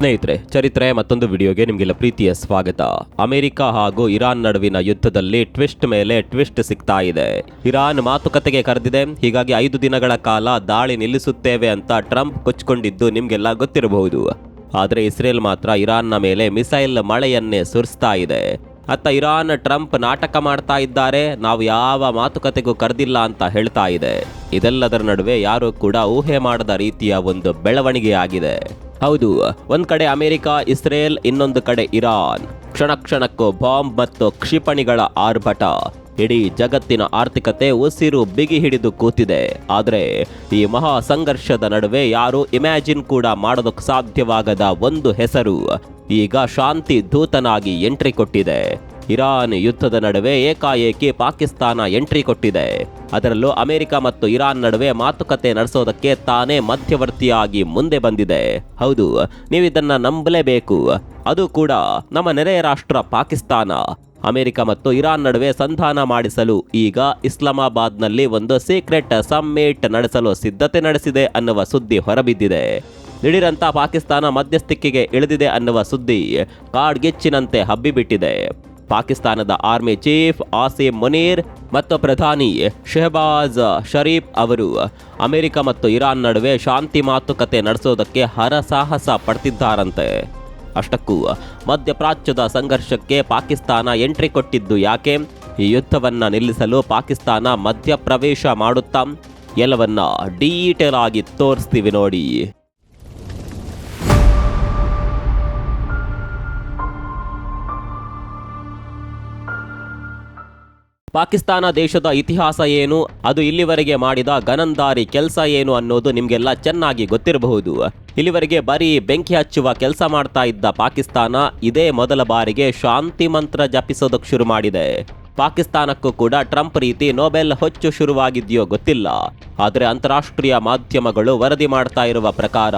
ಸ್ನೇಹಿತರೆ, ಚರಿತ್ರೆ ಮತ್ತೊಂದು ವಿಡಿಯೋಗೆ ನಿಮಗೆಲ್ಲ ಪ್ರೀತಿಯ ಸ್ವಾಗತ. ಅಮೆರಿಕ ಹಾಗೂ ಇರಾನ್ ನಡುವಿನ ಯುದ್ಧದಲ್ಲಿ ಟ್ವಿಸ್ಟ್ ಮೇಲೆ ಟ್ವಿಸ್ಟ್ ಸಿಗ್ತಾ ಇದೆ. ಇರಾನ್ ಮಾತುಕತೆಗೆ ಕರೆದಿದೆ. ಹೀಗಾಗಿ 5 ದಿನಗಳ ಕಾಲ ದಾಳಿ ನಿಲ್ಲಿಸುತ್ತೇವೆ ಅಂತ ಟ್ರಂಪ್ ಕೊಚ್ಚಿಕೊಂಡಿದ್ದು ನಿಮಗೆಲ್ಲ ಗೊತ್ತಿರಬಹುದು. ಆದರೆ ಇಸ್ರೇಲ್ ಮಾತ್ರ ಇರಾನ್ನ ಮೇಲೆ ಮಿಸೈಲ್ ಮಳೆಯನ್ನೇ ಸುರಿಸ್ತಾ ಇದೆ. ಅತ್ತ ಇರಾನ್ ಟ್ರಂಪ್ ನಾಟಕ ಮಾಡ್ತಾ ಇದ್ದಾರೆ, ನಾವು ಯಾವ ಮಾತುಕತೆಗೂ ಕರೆದಿಲ್ಲ ಅಂತ ಹೇಳ್ತಾ ಇದೆ. ಇದೆಲ್ಲದರ ನಡುವೆ ಯಾರೂ ಕೂಡ ಊಹೆ ಮಾಡದ ರೀತಿಯ ಒಂದು ಬೆಳವಣಿಗೆ ಆಗಿದೆ. ಹೌದು, ಒಂದ್ ಕಡೆ ಅಮೆರಿಕ, ಇಸ್ರೇಲ್, ಇನ್ನೊಂದು ಕಡೆ ಇರಾನ್. ಕ್ಷಣ ಕ್ಷಣಕ್ಕೂ ಬಾಂಬ್ ಮತ್ತು ಕ್ಷಿಪಣಿಗಳ ಆರ್ಭಟ. ಇಡೀ ಜಗತ್ತಿನ ಆರ್ಥಿಕತೆ ಉಸಿರು ಬಿಗಿ ಹಿಡಿದು ಕೂತಿದೆ. ಆದರೆ ಈ ಮಹಾ ಸಂಘರ್ಷದ ನಡುವೆ ಯಾರು ಇಮ್ಯಾಜಿನ್ ಕೂಡ ಮಾಡೋದಕ್ಕೆ ಸಾಧ್ಯವಾಗದ ಒಂದು ಹೆಸರು ಈಗ ಶಾಂತಿ ದೂತನಾಗಿ ಎಂಟ್ರಿ ಕೊಟ್ಟಿದೆ. ಇರಾನ್ ಯುದ್ಧದ ನಡುವೆ ಏಕಾಏಕಿ ಪಾಕಿಸ್ತಾನ ಎಂಟ್ರಿ ಕೊಟ್ಟಿದೆ. ಅದರಲ್ಲೂ ಅಮೆರಿಕ ಮತ್ತು ಇರಾನ್ ನಡುವೆ ಮಾತುಕತೆ ನಡೆಸೋದಕ್ಕೆ ತಾನೇ ಮಧ್ಯವರ್ತಿಯಾಗಿ ಮುಂದೆ ಬಂದಿದೆ. ಹೌದು, ನೀವಿದನ್ನ ನಂಬಲೇಬೇಕು. ಅದು ಕೂಡ ನಮ್ಮ ನೆರೆಯ ರಾಷ್ಟ್ರ ಪಾಕಿಸ್ತಾನ. ಅಮೆರಿಕ ಮತ್ತು ಇರಾನ್ ನಡುವೆ ಸಂಧಾನ ಮಾಡಿಸಲು ಈಗ ಇಸ್ಲಾಮಾಬಾದ್ನಲ್ಲಿ ಒಂದು ಸೀಕ್ರೆಟ್ ಸಮ್ಮಿಟ್ ನಡೆಸಲು ಸಿದ್ಧತೆ ನಡೆಸಿದೆ ಅನ್ನುವ ಸುದ್ದಿ ಹೊರಬಿದ್ದಿದೆ. ದಿಢೀರಂತ ಪಾಕಿಸ್ತಾನ ಮಧ್ಯಸ್ಥಿಕೆಗೆ ಇಳಿದಿದೆ ಅನ್ನುವ ಸುದ್ದಿ ಕಾಡ್ಗಿಚ್ಚಿನಂತೆ ಹಬ್ಬಿಬಿಟ್ಟಿದೆ. ಪಾಕಿಸ್ತಾನದ ಆರ್ಮಿ ಚೀಫ್ ಆಸಿಮ್ ಮುನೀರ್ ಮತ್ತು ಪ್ರಧಾನಿ ಶೆಹಬಾಜ್ ಶರೀಫ್ ಅವರು ಅಮೆರಿಕ ಮತ್ತು ಇರಾನ್ ನಡುವೆ ಶಾಂತಿ ಮಾತುಕತೆ ನಡೆಸೋದಕ್ಕೆ ಹರಸಾಹಸ ಪಡ್ತಿದ್ದಾರಂತೆ. ಅಷ್ಟಕ್ಕೂ ಮಧ್ಯಪ್ರಾಚ್ಯದ ಸಂಘರ್ಷಕ್ಕೆ ಪಾಕಿಸ್ತಾನ ಎಂಟ್ರಿ ಕೊಟ್ಟಿದ್ದು ಯಾಕೆ? ಈ ಯುದ್ಧವನ್ನ ನಿಲ್ಲಿಸಲು ಪಾಕಿಸ್ತಾನ ಮಧ್ಯಪ್ರವೇಶ ಮಾಡುತ್ತಾ? ಎಲ್ಲವನ್ನ ಡೀಟೇಲ್ ಆಗಿ ತೋರಿಸ್ತೀವಿ ನೋಡಿ. ಪಾಕಿಸ್ತಾನ ದೇಶದ ಇತಿಹಾಸ ಏನು, ಅದು ಇಲ್ಲಿವರೆಗೆ ಮಾಡಿದ ಗನಂದಾರಿ ಕೆಲಸ ಏನು ಅನ್ನೋದು ನಿಮಗೆಲ್ಲ ಚೆನ್ನಾಗಿ ಗೊತ್ತಿರಬಹುದು. ಇಲ್ಲಿವರೆಗೆ ಬರೀ ಬೆಂಕಿ ಹಚ್ಚುವ ಕೆಲಸ ಮಾಡ್ತಾ ಇದ್ದ ಪಾಕಿಸ್ತಾನ ಇದೇ ಮೊದಲ ಬಾರಿಗೆ ಶಾಂತಿ ಮಂತ್ರ ಜಪಿಸೋದಕ್ಕೆ ಶುರು ಮಾಡಿದೆ. ಪಾಕಿಸ್ತಾನಕ್ಕೂ ಕೂಡ ಟ್ರಂಪ್ ರೀತಿ ನೊಬೆಲ್ ಹೊಚ್ಚು ಶುರುವಾಗಿದೆಯೋ ಗೊತ್ತಿಲ್ಲ. ಆದರೆ ಅಂತಾರಾಷ್ಟ್ರೀಯ ಮಾಧ್ಯಮಗಳು ವರದಿ ಮಾಡ್ತಾ ಇರುವ ಪ್ರಕಾರ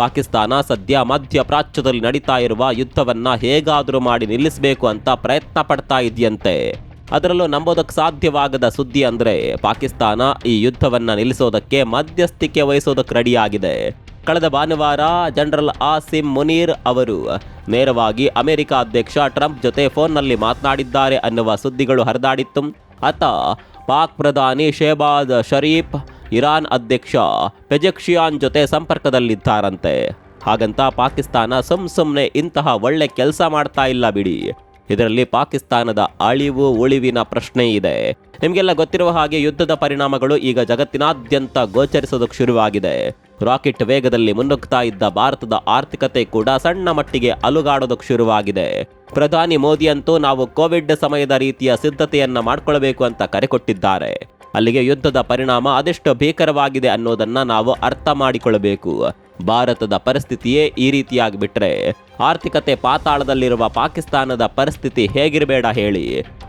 ಪಾಕಿಸ್ತಾನ ಸದ್ಯ ಮಧ್ಯಪ್ರಾಚ್ಯದಲ್ಲಿ ನಡೀತಾ ಇರುವ ಯುದ್ಧವನ್ನ ಹೇಗಾದರೂ ಮಾಡಿ ನಿಲ್ಲಿಸಬೇಕು ಅಂತ ಪ್ರಯತ್ನ ಪಡ್ತಾ ಇದೆಯಂತೆ. ಅದರಲ್ಲೂ ನಂಬೋದಕ್ಕೆ ಸಾಧ್ಯವಾಗದ ಸುದ್ದಿ ಅಂದರೆ ಪಾಕಿಸ್ತಾನ ಈ ಯುದ್ಧವನ್ನ ನಿಲ್ಲಿಸೋದಕ್ಕೆ ಮಧ್ಯಸ್ಥಿಕೆ ವಹಿಸೋದಕ್ಕೆ ರೆಡಿಯಾಗಿದೆ. ಕಳೆದ ಭಾನುವಾರ ಜನರಲ್ ಆಸಿಮ್ ಮುನೀರ್ ಅವರು ನೇರವಾಗಿ ಅಮೆರಿಕ ಅಧ್ಯಕ್ಷ ಟ್ರಂಪ್ ಜೊತೆ ಫೋನ್ನಲ್ಲಿ ಮಾತನಾಡಿದ್ದಾರೆ ಅನ್ನುವ ಸುದ್ದಿಗಳು ಹರಿದಾಡಿತ್ತು. ಅತ್ತ ಪಾಕ್ ಪ್ರಧಾನಿ ಶೆಹಬಾಜ್ ಶರೀಫ್ ಇರಾನ್ ಅಧ್ಯಕ್ಷ ಪೆಜೆಕ್ಷಿಯಾನ್ ಜೊತೆ ಸಂಪರ್ಕದಲ್ಲಿದ್ದಾರಂತೆ. ಹಾಗಂತ ಪಾಕಿಸ್ತಾನ ಸುಮ್ಮನೆ ಇಂತಹ ಒಳ್ಳೆ ಕೆಲಸ ಮಾಡ್ತಾ ಇಲ್ಲ ಬಿಡಿ. ಇದರಲ್ಲಿ ಪಾಕಿಸ್ತಾನದ ಅಳಿವು ಉಳಿವಿನ ಪ್ರಶ್ನೆ ಇದೆ. ನಿಮಗೆಲ್ಲ ಗೊತ್ತಿರುವ ಹಾಗೆ ಯುದ್ಧದ ಪರಿಣಾಮಗಳು ಈಗ ಜಗತ್ತಿನಾದ್ಯಂತ ಗೋಚರಿಸೋದಕ್ಕೆ ಶುರುವಾಗಿದೆ. ರಾಕೆಟ್ ವೇಗದಲ್ಲಿ ಮುನ್ನುಗ್ತಾ ಇದ್ದ ಭಾರತದ ಆರ್ಥಿಕತೆ ಕೂಡ ಸಣ್ಣ ಮಟ್ಟಿಗೆ ಅಲುಗಾಡೋದಕ್ಕೆ ಶುರುವಾಗಿದೆ. ಪ್ರಧಾನಿ ಮೋದಿ ಅಂತೂ ನಾವು ಕೋವಿಡ್ ಸಮಯದ ರೀತಿಯ ಸಿದ್ಧತೆಯನ್ನ ಮಾಡಿಕೊಳ್ಳಬೇಕು ಅಂತ ಕರೆ ಕೊಟ್ಟಿದ್ದಾರೆ. ಅಲ್ಲಿಗೆ ಯುದ್ಧದ ಪರಿಣಾಮ ಅದೆಷ್ಟು ಭೀಕರವಾಗಿದೆ ಅನ್ನೋದನ್ನ ನಾವು ಅರ್ಥ ಮಾಡಿಕೊಳ್ಳಬೇಕು. ಭಾರತದ ಪರಿಸ್ಥಿತಿಯೇ ಈ ರೀತಿಯಾಗಿ ಬಿಟ್ರೆ ಆರ್ಥಿಕತೆ ಪಾತಾಳದಲ್ಲಿರುವ ಪಾಕಿಸ್ತಾನದ ಪರಿಸ್ಥಿತಿ ಹೇಗಿರಬೇಡ ಹೇಳಿ.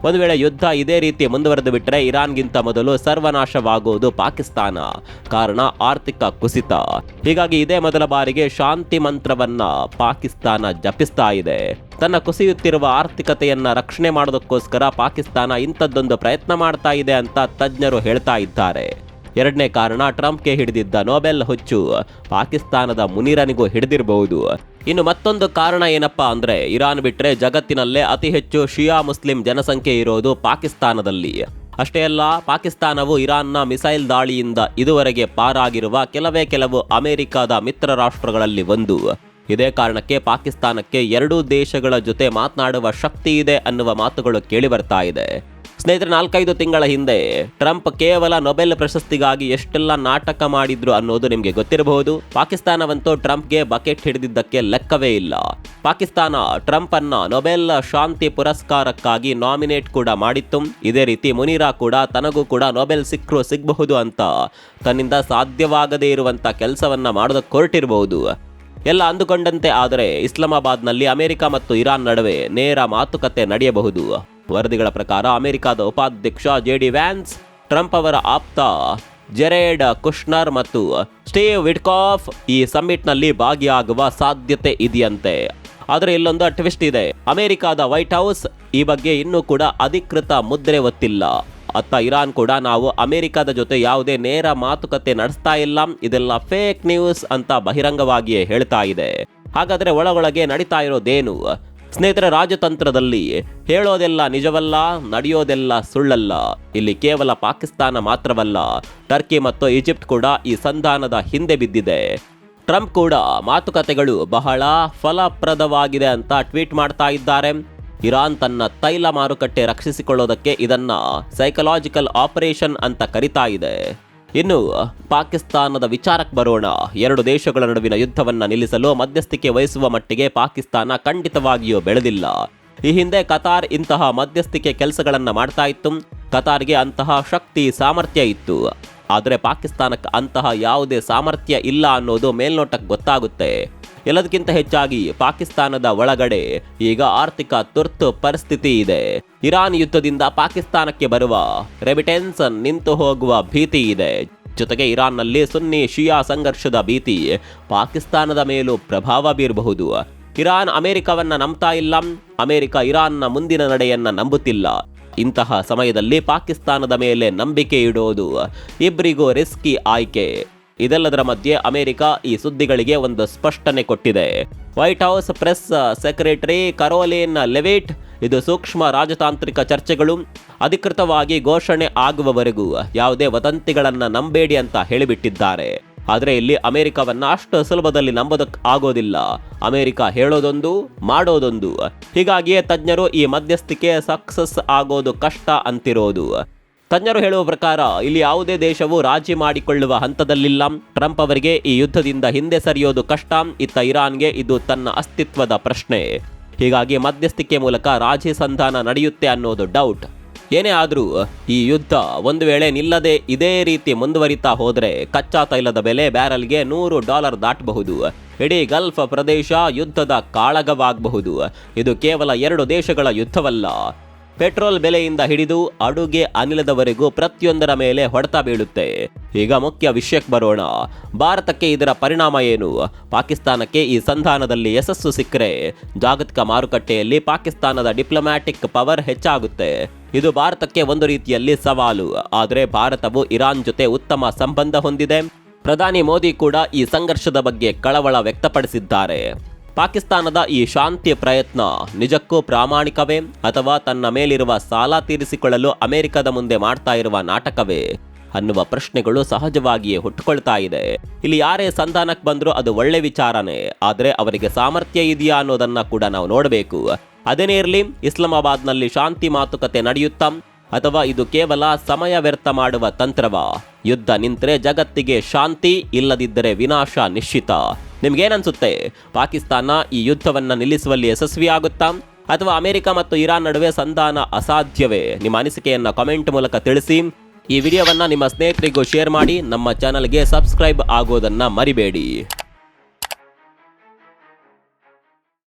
ಒಂದು ವೇಳೆ ಯುದ್ಧ ಇದೇ ರೀತಿ ಮುಂದುವರೆದು ಬಿಟ್ರೆ ಇರಾನ್ಗಿಂತ ಮೊದಲು ಸರ್ವನಾಶವಾಗುವುದು ಪಾಕಿಸ್ತಾನ. ಕಾರಣ ಆರ್ಥಿಕ ಕುಸಿತ. ಹೀಗಾಗಿ ಇದೇ ಮೊದಲ ಬಾರಿಗೆ ಶಾಂತಿ ಮಂತ್ರವನ್ನ ಪಾಕಿಸ್ತಾನ ಜಪಿಸ್ತಾ ಇದೆ. ತನ್ನ ಕುಸಿಯುತ್ತಿರುವ ಆರ್ಥಿಕತೆಯನ್ನ ರಕ್ಷಣೆ ಮಾಡೋದಕ್ಕೋಸ್ಕರ ಪಾಕಿಸ್ತಾನ ಇಂಥದ್ದೊಂದು ಪ್ರಯತ್ನ ಮಾಡ್ತಾ ಇದೆ ಅಂತ ತಜ್ಞರು ಹೇಳ್ತಾ ಇದ್ದಾರೆ. ಎರಡನೇ ಕಾರಣ, ಟ್ರಂಪ್ಗೆ ಹಿಡಿದಿದ್ದ ನೊಬೆಲ್ ಹುಚ್ಚು ಪಾಕಿಸ್ತಾನದ ಮುನೀರನಿಗೂ ಹಿಡಿದಿರಬಹುದು. ಇನ್ನು ಮತ್ತೊಂದು ಕಾರಣ ಏನಪ್ಪಾ ಅಂದ್ರೆ, ಇರಾನ್ ಬಿಟ್ರೆ ಜಗತ್ತಿನಲ್ಲೇ ಅತಿ ಹೆಚ್ಚು ಶಿಯಾ ಮುಸ್ಲಿಂ ಜನಸಂಖ್ಯೆ ಇರೋದು ಪಾಕಿಸ್ತಾನದಲ್ಲಿ. ಅಷ್ಟೇ ಅಲ್ಲ, ಪಾಕಿಸ್ತಾನವು ಇರಾನ್ನ ಮಿಸೈಲ್ ದಾಳಿಯಿಂದ ಇದುವರೆಗೆ ಪಾರಾಗಿರುವ ಕೆಲವು ಅಮೆರಿಕದ ಮಿತ್ರ ರಾಷ್ಟ್ರಗಳಲ್ಲಿ ಒಂದು. ಇದೇ ಕಾರಣಕ್ಕೆ ಪಾಕಿಸ್ತಾನಕ್ಕೆ ಎರಡೂ ದೇಶಗಳ ಜೊತೆ ಮಾತನಾಡುವ ಶಕ್ತಿ ಇದೆ ಅನ್ನುವ ಮಾತುಗಳು ಕೇಳಿ ಬರ್ತಾ ಇದೆ. ಸ್ನೇಹಿತರೆ, 4-5 ತಿಂಗಳ ಹಿಂದೆ ಟ್ರಂಪ್ ಕೇವಲ ನೊಬೆಲ್ ಪ್ರಶಸ್ತಿಗಾಗಿ ಎಷ್ಟೆಲ್ಲ ನಾಟಕ ಮಾಡಿದ್ರು ಅನ್ನೋದು ನಿಮಗೆ ಗೊತ್ತಿರಬಹುದು. ಪಾಕಿಸ್ತಾನವಂತೂ ಟ್ರಂಪ್ಗೆ ಬಕೆಟ್ ಹಿಡಿದಿದ್ದಕ್ಕೆ ಲೆಕ್ಕವೇ ಇಲ್ಲ. ಪಾಕಿಸ್ತಾನ ಟ್ರಂಪ್ ಅನ್ನ ನೊಬೆಲ್ ಶಾಂತಿ ಪುರಸ್ಕಾರಕ್ಕಾಗಿ ನಾಮಿನೇಟ್ ಕೂಡ ಮಾಡಿತ್ತು. ಇದೇ ರೀತಿ ಮುನೀರಾ ಕೂಡ ತನಗೂ ಕೂಡ ನೊಬೆಲ್ ಸಿಗಬಹುದು ಅಂತ ತನ್ನಿಂದ ಸಾಧ್ಯವಾಗದೇ ಇರುವಂತ ಕೆಲಸವನ್ನ ಮಾಡೋದಕ್ಕೆ ಹೊರಟಿರಬಹುದು. ಎಲ್ಲ ಅಂದುಕೊಂಡಂತೆ ಆದರೆ ಇಸ್ಲಾಮಾಬಾದ್ನಲ್ಲಿ ಅಮೆರಿಕ ಮತ್ತು ಇರಾನ್ ನಡುವೆ ನೇರ ಮಾತುಕತೆ ನಡೆಯಬಹುದು. ವರದಿಗಳ ಪ್ರಕಾರ ಅಮೆರಿಕದ ಉಪಾಧ್ಯಕ್ಷ JD ವ್ಯಾನ್ಸ್, ಟ್ರಂಪ್ ಅವರ ಆಪ್ತ ಜೆರೆಡ್ ಕುಶ್ನರ್ ಮತ್ತು ಸ್ಟೀವ್ ವಿಟ್ಕಾಫ್ ಈ ಸಮ್ಮಿಟ್ನಲ್ಲಿ ಭಾಗಿಯಾಗುವ ಸಾಧ್ಯತೆ ಇದೆಯಂತೆ. ಆದರೆ ಇಲ್ಲೊಂದು ಟ್ವಿಸ್ಟ್ ಇದೆ. ಅಮೆರಿಕದ ವೈಟ್ ಹೌಸ್ ಈ ಬಗ್ಗೆ ಇನ್ನೂ ಕೂಡ ಅಧಿಕೃತ ಮುದ್ರೆ ಒತ್ತಿಲ್ಲ. ಅತ್ತ ಇರಾನ್ ಕೂಡ ನಾವು ಅಮೆರಿಕದ ಜೊತೆ ಯಾವುದೇ ನೇರ ಮಾತುಕತೆ ನಡೆಸ್ತಾ ಇಲ್ಲ, ಇದೆಲ್ಲ ಫೇಕ್ ನ್ಯೂಸ್ ಅಂತ ಬಹಿರಂಗವಾಗಿಯೇ ಹೇಳ್ತಾ ಇದೆ. ಹಾಗಾದರೆ ಒಳಗೊಳಗೆ ನಡೀತಾ ಇರೋದೇನು? ಸ್ನೇಹಿತರೆ, ರಾಜತಂತ್ರದಲ್ಲಿ ಹೇಳೋದೆಲ್ಲ ನಿಜವಲ್ಲ, ನಡೆಯೋದೆಲ್ಲ ಸುಳ್ಳಲ್ಲ. ಇಲ್ಲಿ ಕೇವಲ ಪಾಕಿಸ್ತಾನ ಮಾತ್ರವಲ್ಲ, ಟರ್ಕಿ ಮತ್ತು ಈಜಿಪ್ಟ್ ಕೂಡ ಈ ಸಂಧಾನದ ಹಿಂದೆ ಬಿದ್ದಿದೆ. ಟ್ರಂಪ್ ಕೂಡ ಮಾತುಕತೆಗಳು ಬಹಳ ಫಲಪ್ರದವಾಗಿದೆ ಅಂತ ಟ್ವೀಟ್ ಮಾಡ್ತಾ ಇದ್ದಾರೆ. ಇರಾನ್ ತನ್ನ ತೈಲ ಮಾರುಕಟ್ಟೆ ರಕ್ಷಿಸಿಕೊಳ್ಳೋದಕ್ಕೆ ಇದನ್ನ ಸೈಕಲಾಜಿಕಲ್ ಆಪರೇಷನ್ ಅಂತ ಕರಿತಾ ಇದೆ. ಇನ್ನು ಪಾಕಿಸ್ತಾನದ ವಿಚಾರಕ್ಕೆ ಬರೋಣ. ಎರಡು ದೇಶಗಳ ನಡುವಿನ ಯುದ್ಧವನ್ನ ನಿಲ್ಲಿಸಲು ಮಧ್ಯಸ್ಥಿಕೆ ವಹಿಸುವ ಮಟ್ಟಿಗೆ ಪಾಕಿಸ್ತಾನ ಖಂಡಿತವಾಗಿಯೂ ಬೆಳೆದಿಲ್ಲ. ಈ ಹಿಂದೆ ಕತಾರ್ ಇಂತಹ ಮಧ್ಯಸ್ಥಿಕೆ ಕೆಲಸಗಳನ್ನ ಮಾಡ್ತಾ ಇತ್ತು. ಕತಾರ್ಗೆ ಅಂತಹ ಶಕ್ತಿ ಸಾಮರ್ಥ್ಯ ಇತ್ತು. ಆದರೆ ಪಾಕಿಸ್ತಾನಕ್ಕೆ ಅಂತಹ ಯಾವುದೇ ಸಾಮರ್ಥ್ಯ ಇಲ್ಲ ಅನ್ನೋದು ಮೇಲ್ನೋಟಕ್ಕೆ ಗೊತ್ತಾಗುತ್ತೆ. ಎಲ್ಲದಕ್ಕಿಂತ ಹೆಚ್ಚಾಗಿ ಪಾಕಿಸ್ತಾನದ ಒಳಗಡೆ ಈಗ ಆರ್ಥಿಕ ತುರ್ತು ಪರಿಸ್ಥಿತಿ ಇದೆ. ಇರಾನ್ ಯುದ್ಧದಿಂದ ಪಾಕಿಸ್ತಾನಕ್ಕೆ ಬರುವ ರೆಮಿಟೆನ್ಸ್ ನಿಂತು ಹೋಗುವ ಭೀತಿ ಇದೆ. ಜೊತೆಗೆ ಇರಾನ್ನಲ್ಲಿ ಸುನ್ನಿ ಶಿಯಾ ಸಂಘರ್ಷದ ಭೀತಿ ಪಾಕಿಸ್ತಾನದ ಮೇಲೂ ಪ್ರಭಾವ ಬೀರಬಹುದು. ಇರಾನ್ ಅಮೆರಿಕವನ್ನ ನಂಬ್ತಾ ಇಲ್ಲ, ಅಮೆರಿಕ ಇರಾನ್ನ ಮುಂದಿನ ನಡೆಯನ್ನ ನಂಬುತ್ತಿಲ್ಲ. ಇಂತಹ ಸಮಯದಲ್ಲಿ ಪಾಕಿಸ್ತಾನದ ಮೇಲೆ ನಂಬಿಕೆ ಇಡೋದು ಇಬ್ಬರಿಗೂ ರಿಸ್ಕಿ ಆಯ್ಕೆ. ಇದೆಲ್ಲದರ ಮಧ್ಯೆ ಅಮೆರಿಕ ಈ ಸುದ್ದಿಗಳಿಗೆ ಒಂದು ಸ್ಪಷ್ಟನೆ ಕೊಟ್ಟಿದೆ. White House press secretary Karoline Leavitt ಇದು ಸೂಕ್ಷ್ಮ ರಾಜತಾಂತ್ರಿಕ ಚರ್ಚೆಗಳು ಅಧಿಕೃತವಾಗಿ ಘೋಷಣೆ ಆಗುವವರೆಗೂ ಯಾವುದೇ ವದಂತಿಗಳನ್ನು ನಂಬೇಡಿ ಅಂತ ಹೇಳಿಬಿಟ್ಟಿದ್ದಾರೆ. ಆದರೆ ಇಲ್ಲಿ ಅಮೆರಿಕವನ್ನ ಅಷ್ಟು ಸುಲಭದಲ್ಲಿ ನಂಬೋದಕ್ಕೆ ಆಗೋದಿಲ್ಲ. ಅಮೆರಿಕ ಹೇಳೋದೊಂದು, ಮಾಡೋದೊಂದು. ಹೀಗಾಗಿಯೇ ತಜ್ಞರು ಈ ಮಧ್ಯಸ್ಥಿಕೆ ಸಕ್ಸಸ್ ಆಗೋದು ಕಷ್ಟ ಅಂತಿರೋದು. ತಜ್ಞರು ಹೇಳುವ ಪ್ರಕಾರ ಇಲ್ಲಿ ಯಾವುದೇ ದೇಶವು ರಾಜಿ ಮಾಡಿಕೊಳ್ಳುವ ಹಂತದಲ್ಲಿಲ್ಲ. ಟ್ರಂಪ್ ಅವರಿಗೆ ಈ ಯುದ್ಧದಿಂದ ಹಿಂದೆ ಸರಿಯೋದು ಕಷ್ಟ. ಇತ್ತ ಇರಾನ್ಗೆ ಇದು ತನ್ನ ಅಸ್ತಿತ್ವದ ಪ್ರಶ್ನೆ. ಹೀಗಾಗಿ ಮಧ್ಯಸ್ಥಿಕೆ ಮೂಲಕ ರಾಜಿ ಸಂಧಾನ ನಡೆಯುತ್ತೆ ಅನ್ನೋದು ಡೌಟ್. ಏನೇ ಆದರೂ ಈ ಯುದ್ಧ ಒಂದು ವೇಳೆ ನಿಲ್ಲದೆ ಇದೇ ರೀತಿ ಮುಂದುವರಿತಾ ಹೋದರೆ ಕಚ್ಚಾ ತೈಲದ ಬೆಲೆ ಬ್ಯಾರಲ್ಗೆ $100 ದಾಟಬಹುದು. ಇಡೀ ಗಲ್ಫ್ ಪ್ರದೇಶ ಯುದ್ಧದ ಕಾಳಗವಾಗಬಹುದು. ಇದು ಕೇವಲ ಎರಡು ದೇಶಗಳ ಯುದ್ಧವಲ್ಲ. ಪೆಟ್ರೋಲ್ ಬೆಲೆಯಿಂದ ಹಿಡಿದು ಅಡುಗೆ ಅನಿಲದವರೆಗೂ ಪ್ರತಿಯೊಂದರ ಮೇಲೆ ಹೊಡೆತ ಬೀಳುತ್ತೆ. ಈಗ ಮುಖ್ಯ ವಿಷಯಕ್ಕೆ ಬರೋಣ. ಭಾರತಕ್ಕೆ ಇದರ ಪರಿಣಾಮ ಏನು? ಪಾಕಿಸ್ತಾನಕ್ಕೆ ಈ ಸಂಧಾನದಲ್ಲಿ ಯಶಸ್ಸು ಸಿಕ್ಕರೆ ಜಾಗತಿಕ ಮಾರುಕಟ್ಟೆಯಲ್ಲಿ ಪಾಕಿಸ್ತಾನದ ಡಿಪ್ಲೊಮ್ಯಾಟಿಕ್ ಪವರ್ ಹೆಚ್ಚಾಗುತ್ತೆ. ಇದು ಭಾರತಕ್ಕೆ ಒಂದು ರೀತಿಯಲ್ಲಿ ಸವಾಲು. ಆದರೆ ಭಾರತವು ಇರಾನ್ ಜೊತೆ ಉತ್ತಮ ಸಂಬಂಧ ಹೊಂದಿದೆ. ಪ್ರಧಾನಿ ಮೋದಿ ಕೂಡ ಈ ಸಂಘರ್ಷದ ಬಗ್ಗೆ ಕಳವಳ ವ್ಯಕ್ತಪಡಿಸಿದ್ದಾರೆ. ಪಾಕಿಸ್ತಾನದ ಈ ಶಾಂತಿ ಪ್ರಯತ್ನ ನಿಜಕ್ಕೂ ಪ್ರಾಮಾಣಿಕವೇ ಅಥವಾ ತನ್ನ ಮೇಲಿರುವ ಸಾಲ ತೀರಿಸಿಕೊಳ್ಳಲು ಅಮೆರಿಕದ ಮುಂದೆ ಮಾಡ್ತಾ ಇರುವ ನಾಟಕವೇ ಅನ್ನುವ ಪ್ರಶ್ನೆಗಳು ಸಹಜವಾಗಿಯೇ ಹುಟ್ಟುಕೊಳ್ತಾ ಇದೆ. ಇಲ್ಲಿ ಯಾರೇ ಸಂಧಾನಕ್ಕೆ ಬಂದರೂ ಅದು ಒಳ್ಳೆ ವಿಚಾರನೇ, ಆದರೆ ಅವರಿಗೆ ಸಾಮರ್ಥ್ಯ ಇದೆಯಾ ಅನ್ನೋದನ್ನ ಕೂಡ ನಾವು ನೋಡಬೇಕು. ಅದೇನೇ ಇರಲಿ, ಇಸ್ಲಾಮಾಬಾದ್ನಲ್ಲಿ ಶಾಂತಿ ಮಾತುಕತೆ ನಡೆಯುತ್ತಾ ಅಥವಾ ಇದು ಕೇವಲ ಸಮಯ ವ್ಯರ್ಥ ಮಾಡುವ ತಂತ್ರವಾ? ಯುದ್ಧ ನಿಂತರೆ ಜಗತ್ತಿಗೆ ಶಾಂತಿ, ಇಲ್ಲದಿದ್ದರೆ ವಿನಾಶ ನಿಶ್ಚಿತ. ನಿಮ್ಗೇನನ್ಸುತ್ತೆ? ಪಾಕಿಸ್ತಾನ ಈ ಯುದ್ಧವನ್ನ ನಿಲ್ಲಿಸುವಲ್ಲಿ ಯಶಸ್ವಿಯಾಗುತ್ತಾ ಅಥವಾ ಅಮೆರಿಕ ಮತ್ತು ಇರಾನ್ ನಡುವೆ ಸಂಧಾನ ಅಸಾಧ್ಯವೇ? ನಿಮ್ಮ ಅನಿಸಿಕೆಯನ್ನ ಕಾಮೆಂಟ್ ಮೂಲಕ ತಿಳಿಸಿ. ಈ ವಿಡಿಯೋವನ್ನ ನಿಮ್ಮ ಸ್ನೇಹಿತರಿಗೂ ಶೇರ್ ಮಾಡಿ. ನಮ್ಮ ಚಾನಲ್ಗೆ ಸಬ್ಸ್ಕ್ರೈಬ್ ಆಗೋದನ್ನ ಮರಿಬೇಡಿ.